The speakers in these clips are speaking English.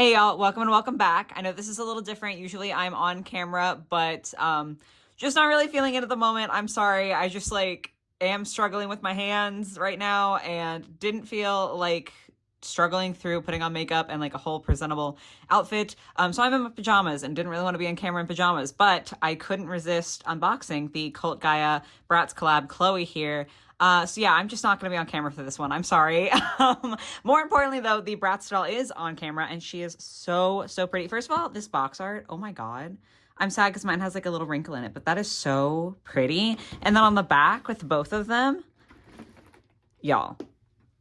Hey y'all, welcome and welcome back. I know this is a little different. Usually I'm on camera, but just not really feeling it at the moment. I'm sorry. I just am struggling with my hands right now and didn't feel like struggling through putting on makeup and like a whole presentable outfit. So I'm in my pajamas and didn't really want to be in camera in pajamas, but I couldn't resist unboxing the Cult Gaia Bratz collab Chloe here. So yeah, I'm just not going to be on camera for this one. I'm sorry. More importantly though, the Bratz doll is on camera and she is so, so pretty. First of all, this box art, oh my God. I'm sad because mine has like a little wrinkle in it, but that is so pretty. And then on the back with both of them, y'all,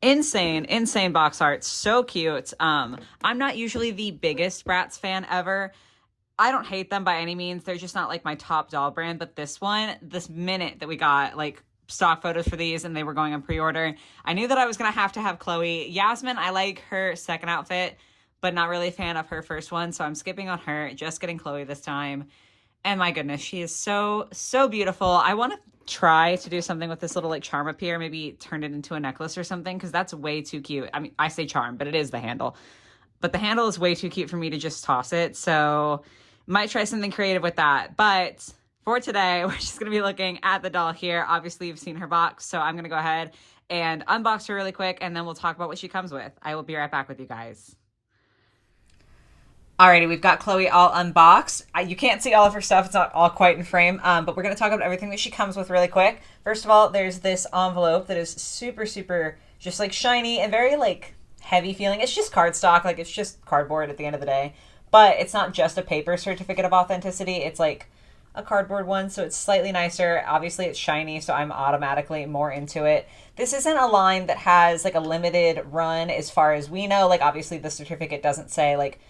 insane, insane box art. So cute. I'm not usually the biggest Bratz fan ever. I don't hate them by any means. They're just not like my top doll brand, but this one, this minute that we got like stock photos for these and they were going on pre-order, I knew that I was gonna have to have Chloe. Yasmin, I like her second outfit, but not really a fan of her first one, so I'm skipping on her, just getting Chloe this time. And my goodness, she is so, so beautiful. I want to try to do something with this little like charm up here, maybe turn it into a necklace or something, because that's way too cute. I mean, I say charm, but it is the handle. But the handle is way too cute for me to just toss it, so might try something creative with that. But for today, we're just going to be looking at the doll here. Obviously, you've seen her box, so I'm going to go ahead and unbox her really quick, and then we'll talk about what she comes with. I will be right back with you guys. Alrighty, we've got Chloe all unboxed. You can't see all of her stuff. It's not all quite in frame, but we're going to talk about everything that she comes with really quick. First of all, there's this envelope that is super, super just like shiny and very like heavy feeling. It's just cardstock. Like it's just cardboard at the end of the day. But it's not just a paper certificate of authenticity. It's like a cardboard one, so it's slightly nicer. Obviously, it's shiny, so I'm automatically more into it. This isn't a line that has like a limited run as far as we know. Like obviously the certificate doesn't say like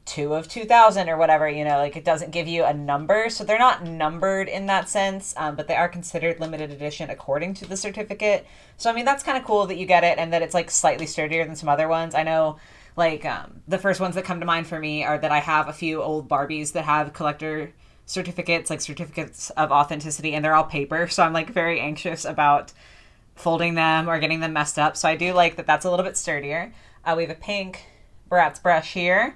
2 of 2000 or whatever, you know, like it doesn't give you a number. So they're not numbered in that sense, but they are considered limited edition according to the certificate. So, I mean, that's kind of cool that you get it and that it's like slightly sturdier than some other ones. I know like the first ones that come to mind for me are that I have a few old Barbies that have collector certificates, like certificates of authenticity, and they're all paper. So I'm like very anxious about folding them or getting them messed up. So I do like that that's a little bit sturdier. We have a pink Bratz brush here.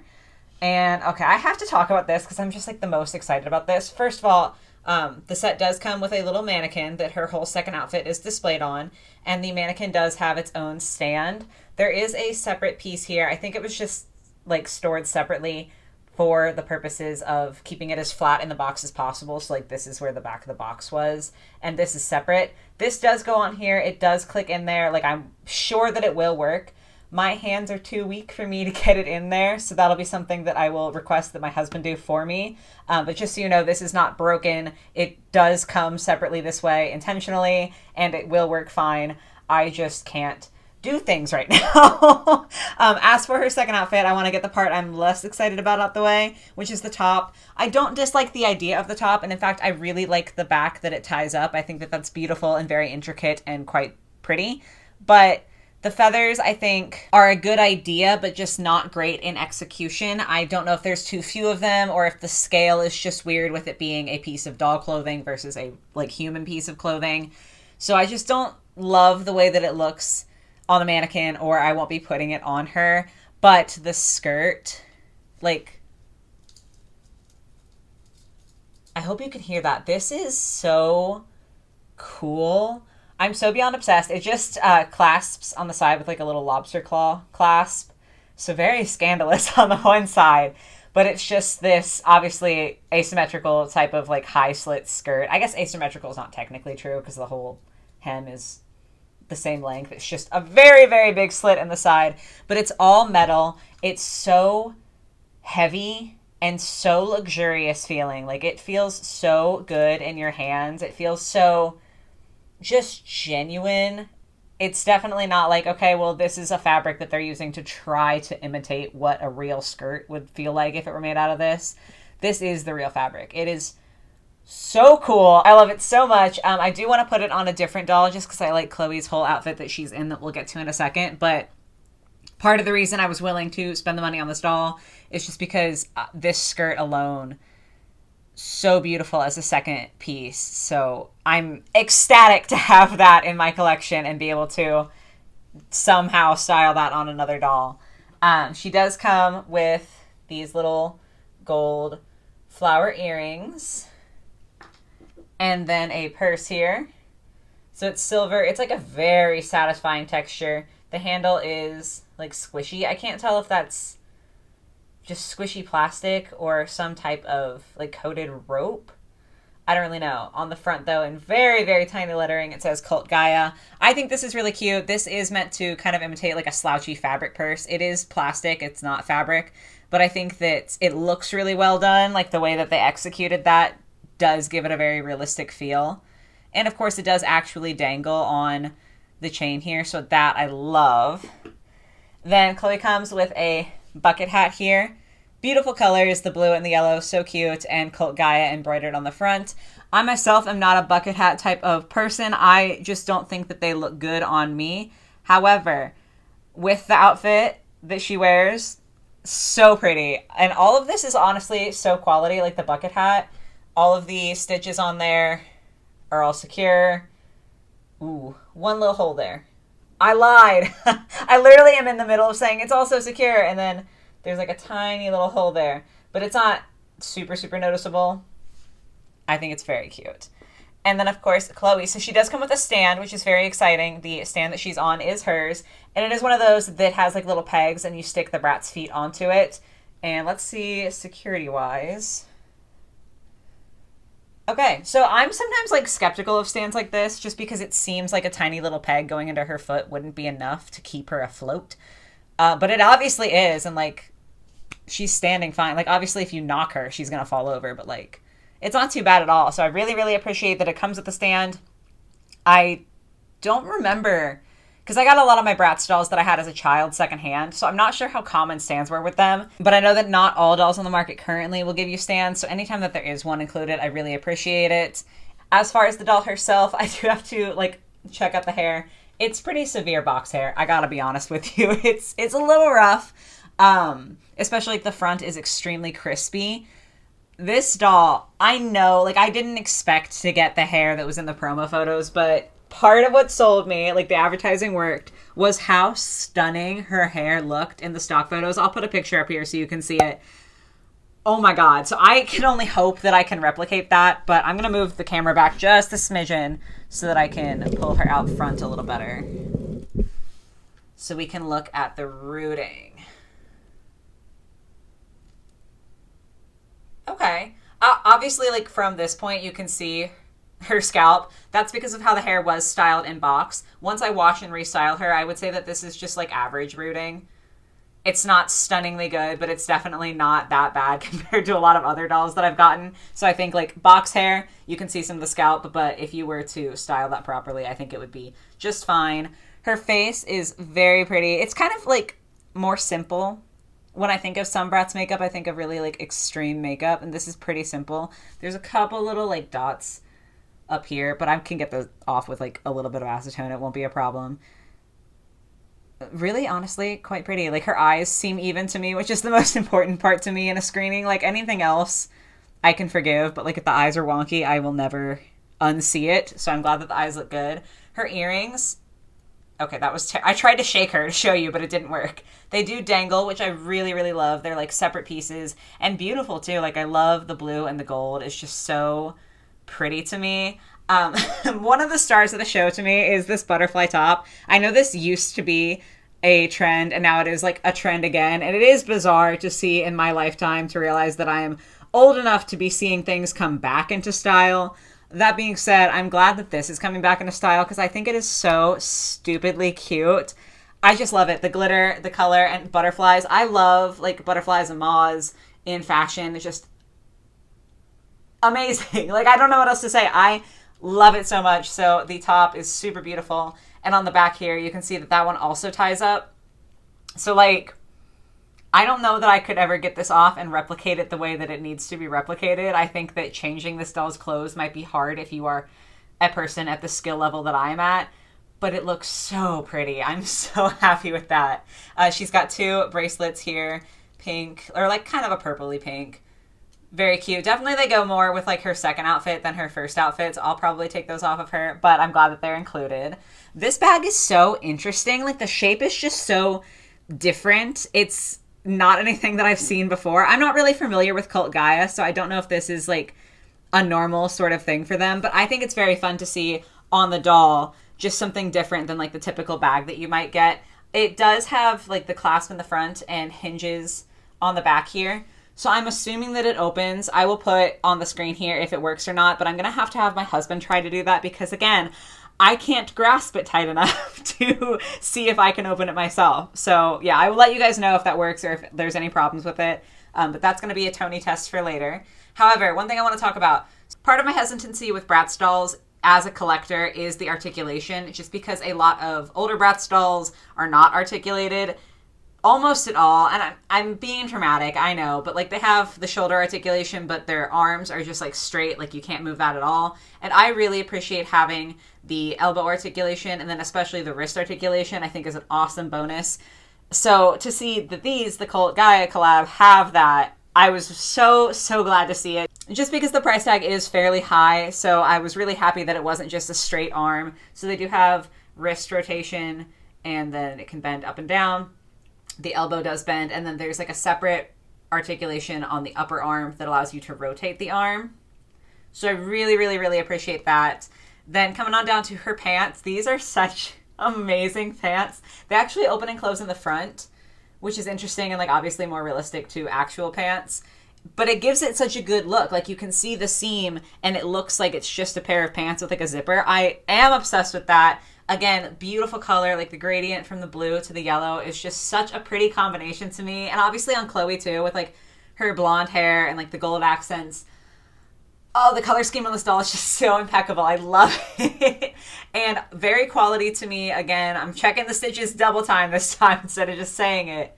And okay, I have to talk about this because I'm just like the most excited about this. First of all, the set does come with a little mannequin that her whole second outfit is displayed on. And the mannequin does have its own stand. There is a separate piece here. I think it was just like stored separately for the purposes of keeping it as flat in the box as possible. So like this is where the back of the box was. And this is separate. This does go on here. It does click in there. Like I'm sure that it will work. My hands are too weak for me to get it in there, so that'll be something that I will request that my husband do for me. But just so you know, this is not broken. It does come separately this way intentionally, and it will work fine. I just can't do things right now. As for her second outfit, I want to get the part I'm less excited about out the way, which is the top. I don't dislike the idea of the top, and in fact, I really like the back that it ties up. I think that that's beautiful and very intricate and quite pretty. But the feathers, I think, are a good idea, but just not great in execution. I don't know if there's too few of them or if the scale is just weird with it being a piece of doll clothing versus a like human piece of clothing. So I just don't love the way that it looks on the mannequin, or I won't be putting it on her. But the skirt, like, I hope you can hear that. This is so cool. I'm so beyond obsessed. It just clasps on the side with like a little lobster claw clasp. So very scandalous on the one side. But it's just this obviously asymmetrical type of like high slit skirt. I guess asymmetrical is not technically true because the whole hem is the same length. It's just a very, very big slit in the side. But it's all metal. It's so heavy and so luxurious feeling. Like it feels so good in your hands. It feels so just genuine. It's definitely not like, okay, well, this is a fabric that they're using to try to imitate what a real skirt would feel like if it were made out of this. This is the real fabric. It is so cool. I love it so much. I do want to put it on a different doll just because I like Chloe's whole outfit that she's in that we'll get to in a second. But part of the reason I was willing to spend the money on this doll is just because this skirt alone, so beautiful as a second piece. So I'm ecstatic to have that in my collection and be able to somehow style that on another doll. She does come with these little gold flower earrings. And then a purse here. So it's silver. It's like a very satisfying texture. The handle is like squishy. I can't tell if that's just squishy plastic or some type of like coated rope. I don't really know. On the front though, in very, very tiny lettering, it says Cult Gaia. I think this is really cute. This is meant to kind of imitate like a slouchy fabric purse. It is plastic. It's not fabric. But I think that it looks really well done. Like the way that they executed that does give it a very realistic feel. And of course it does actually dangle on the chain here, so that I love. Then Cloe comes with a bucket hat here. Beautiful colors, the blue and the yellow, so cute, and Cult Gaia embroidered on the front. I myself am not a bucket hat type of person. I just don't think that they look good on me. However, with the outfit that she wears, so pretty. And all of this is honestly so quality, like the bucket hat. All of the stitches on there are all secure. Ooh, one little hole there. I lied. I literally am in the middle of saying it's also secure, and then there's like a tiny little hole there. But it's not super, super noticeable. I think it's very cute. And then, of course, Cloe. So she does come with a stand, which is very exciting. The stand that she's on is hers. And it is one of those that has like little pegs, and you stick the Bratz feet onto it. And let's see security-wise. Okay, so I'm sometimes like skeptical of stands like this just because it seems like a tiny little peg going into her foot wouldn't be enough to keep her afloat. But it obviously is, and like she's standing fine. Like obviously if you knock her, she's going to fall over, but like it's not too bad at all. So I really, really appreciate that it comes with the stand. I don't remember, because I got a lot of my Bratz dolls that I had as a child secondhand, so I'm not sure how common stands were with them, but I know that not all dolls on the market currently will give you stands, so anytime that there is one included, I really appreciate it. As far as the doll herself, I do have to, like, check out the hair. It's pretty severe box hair, I gotta be honest with you. It's a little rough, especially like the front is extremely crispy. This doll, I know, like, I didn't expect to get the hair that was in the promo photos, but part of what sold me, like the advertising worked, was how stunning her hair looked in the stock photos. I'll put a picture up here so you can see it. Oh my god. So I can only hope that I can replicate that, but I'm going to move the camera back just a smidgen so that I can pull her out front a little better. So we can look at the rooting. Okay. Obviously, like from this point, you can see her scalp. That's because of how the hair was styled in box. Once I wash and restyle her, I would say that this is just like average rooting. It's not stunningly good, but it's definitely not that bad compared to a lot of other dolls that I've gotten. So I think like box hair, you can see some of the scalp, but if you were to style that properly, I think it would be just fine. Her face is very pretty. It's kind of like more simple. When I think of some Bratz makeup, I think of really like extreme makeup, and this is pretty simple. There's a couple little like dots up here, but I can get those off with like a little bit of acetone. It won't be a problem. Really, honestly, quite pretty. Like her eyes seem even to me, which is the most important part to me in a screening. Like anything else I can forgive, but like if the eyes are wonky, I will never unsee it. So I'm glad that the eyes look good. Her earrings, okay, that was I tried to shake her to show you, but it didn't work. They do dangle, which I really, really love. They're like separate pieces and beautiful too. Like I love the blue and the gold. It's just so pretty to me. One of the stars of the show to me is this butterfly top. I know this used to be a trend and now it is like a trend again. And it is bizarre to see in my lifetime to realize that I am old enough to be seeing things come back into style. That being said, I'm glad that this is coming back into style because I think it is so stupidly cute. I just love it. The glitter, the color, and butterflies. I love like butterflies and moths in fashion. It's just amazing. Like I don't know what else to say. I love it so much. So the top is super beautiful. And on the back here, you can see that that one also ties up. So like, I don't know that I could ever get this off and replicate it the way that it needs to be replicated. I think that changing this doll's clothes might be hard if you are a person at the skill level that I'm at. But it looks so pretty. I'm so happy with that. She's got two bracelets here, pink, or like kind of a purpley pink. Very cute. Definitely they go more with like her second outfit than her first outfit, so I'll probably take those off of her, but I'm glad that they're included. This bag is so interesting. Like the shape is just so different. It's not anything that I've seen before. I'm not really familiar with Cult Gaia, so I don't know if this is like a normal sort of thing for them, but I think it's very fun to see on the doll, just something different than like the typical bag that you might get. It does have like the clasp in the front and hinges on the back here. So I'm assuming that it opens. I will put on the screen here if it works or not, but I'm going to have my husband try to do that because again, I can't grasp it tight enough to see if I can open it myself. So yeah, I will let you guys know if that works or if there's any problems with it. But that's going to be a Tony test for later. However, one thing I want to talk about, part of my hesitancy with Bratz dolls as a collector is the articulation, just because a lot of older Bratz dolls are not articulated almost at all. And I'm being dramatic, I know, but like they have the shoulder articulation, but their arms are just like straight, like you can't move that at all. And I really appreciate having the elbow articulation, and then especially the wrist articulation, I think is an awesome bonus. So to see that the Cult Gaia collab have that, I was so glad to see it. Just because the price tag is fairly high, so I was really happy that it wasn't just a straight arm. So they do have wrist rotation, and then it can bend up and down. The elbow does bend, and then there's like a separate articulation on the upper arm that allows you to rotate the arm. So I really appreciate that. Then coming on down to her pants, these are such amazing pants. They actually open and close in the front, which is interesting and like obviously more realistic to actual pants. But it gives it such a good look. Like you can see the seam and it looks like it's just a pair of pants with like a zipper. I am obsessed with that. Again, beautiful color, like the gradient from the blue to the yellow is just such a pretty combination to me. And obviously on Cloe too, with like her blonde hair and like the gold accents. Oh, the color scheme on this doll is just so impeccable. I love it. And very quality to me. Again, I'm checking the stitches double time this time instead of just saying it.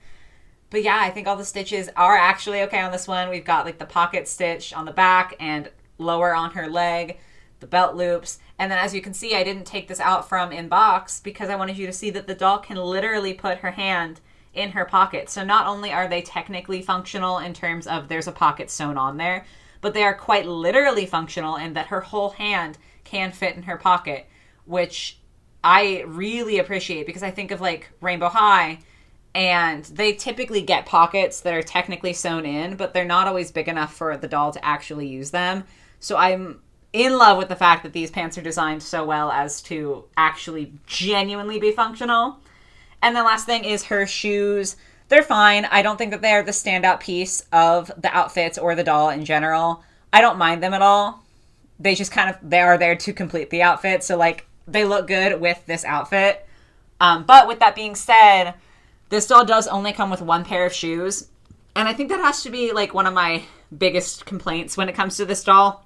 But yeah, I think all the stitches are actually okay on this one. We've got like the pocket stitch on the back and lower on her leg, the belt loops. And then as you can see, I didn't take this out from in box because I wanted you to see that the doll can literally put her hand in her pocket. So not only are they technically functional in terms of there's a pocket sewn on there, but they are quite literally functional in that her whole hand can fit in her pocket, which I really appreciate because I think of like Rainbow High, and they typically get pockets that are technically sewn in, but they're not always big enough for the doll to actually use them. So I'm in love with the fact that these pants are designed so well as to actually genuinely be functional. And the last thing is her shoes. They're fine. I don't think that they're the standout piece of the outfits or the doll in general. I don't mind them at all. They just they are there to complete the outfit. So like they look good with this outfit. But with that being said, this doll does only come with one pair of shoes. And I think that has to be like one of my biggest complaints when it comes to this doll,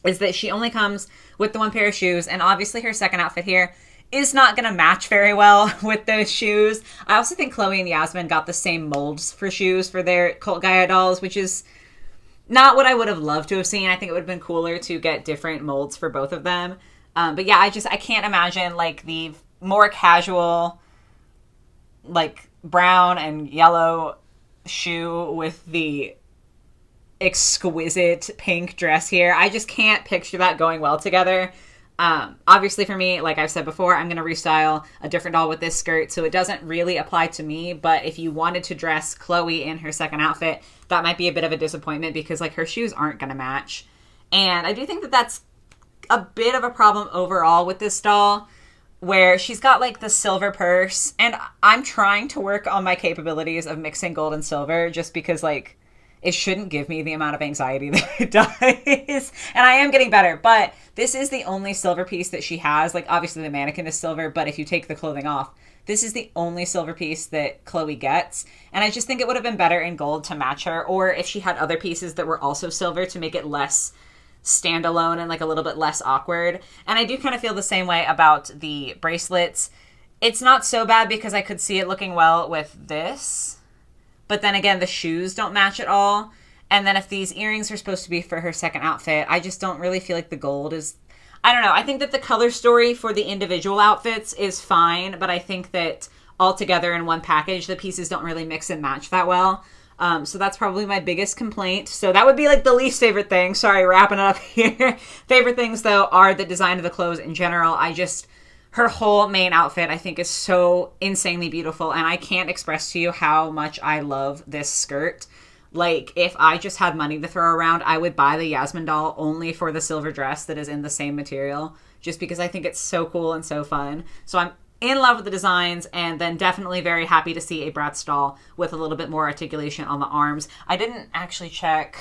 is that she only comes with the one pair of shoes. And obviously her second outfit here is not going to match very well with those shoes. I also think Chloe and Yasmin got the same molds for shoes for their Cult Gaia dolls, which is not what I would have loved to have seen. I think it would have been cooler to get different molds for both of them. But yeah, I can't imagine like the more casual, like brown and yellow shoe with the exquisite pink dress here. I just can't picture that going well together. Obviously for me, like I've said before, I'm going to restyle a different doll with this skirt, so it doesn't really apply to me. But if you wanted to dress Chloe in her second outfit, that might be a bit of a disappointment because like her shoes aren't going to match. And I do think that that's a bit of a problem overall with this doll, where she's got like the silver purse, and I'm trying to work on my capabilities of mixing gold and silver just because like it shouldn't give me the amount of anxiety that it does. And I am getting better, but this is the only silver piece that she has. Like obviously the mannequin is silver, but if you take the clothing off, this is the only silver piece that Chloe gets. And I just think it would have been better in gold to match her, or if she had other pieces that were also silver to make it less standalone and like a little bit less awkward. And I do kind of feel the same way about the bracelets. It's not so bad because I could see it looking well with this, but then again, the shoes don't match at all. And then if these earrings are supposed to be for her second outfit, I just don't really feel like the gold is, I don't know. I think that the color story for the individual outfits is fine, but I think that all together in one package, the pieces don't really mix and match that well. So that's probably my biggest complaint. So that would be like the least favorite thing. Sorry, wrapping it up here. Favorite things though are the design of the clothes in general. her whole main outfit, I think, is so insanely beautiful, and I can't express to you how much I love this skirt. Like, if I just had money to throw around, I would buy the Yasmin doll only for the silver dress that is in the same material, just because I think it's so cool and so fun. So I'm in love with the designs, and then definitely very happy to see a Bratz doll with a little bit more articulation on the arms. I didn't actually check.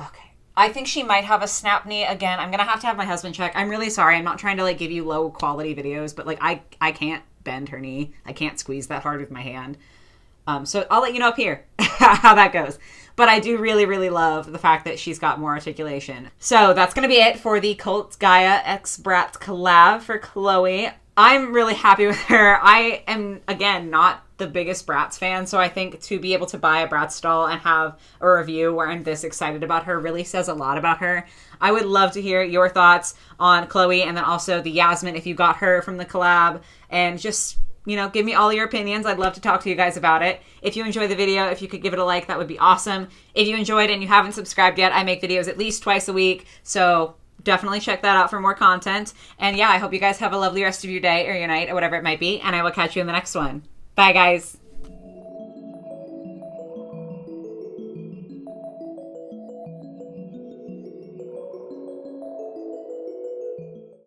Okay. I think she might have a snap knee. Again, I'm going to have my husband check. I'm really sorry. I'm not trying to like give you low quality videos, but like I can't bend her knee. I can't squeeze that hard with my hand. So I'll let you know up here how that goes. But I do really, really love the fact that she's got more articulation. So that's going to be it for the Cult Gaia X Bratz collab for Cloe. I'm really happy with her. I am, again, not the biggest Bratz fan, so I think to be able to buy a Bratz doll and have a review where I'm this excited about her really says a lot about her. I would love to hear your thoughts on Cloe, and then also the Yasmin if you got her from the collab, and just, you know, give me all your opinions. I'd love to talk to you guys about it. If you enjoyed the video, if you could give it a like, that would be awesome. If you enjoyed and you haven't subscribed yet, I make videos at least twice a week, so definitely check that out for more content. And yeah, I hope you guys have a lovely rest of your day or your night or whatever it might be, and I will catch you in the next one. Bye, guys.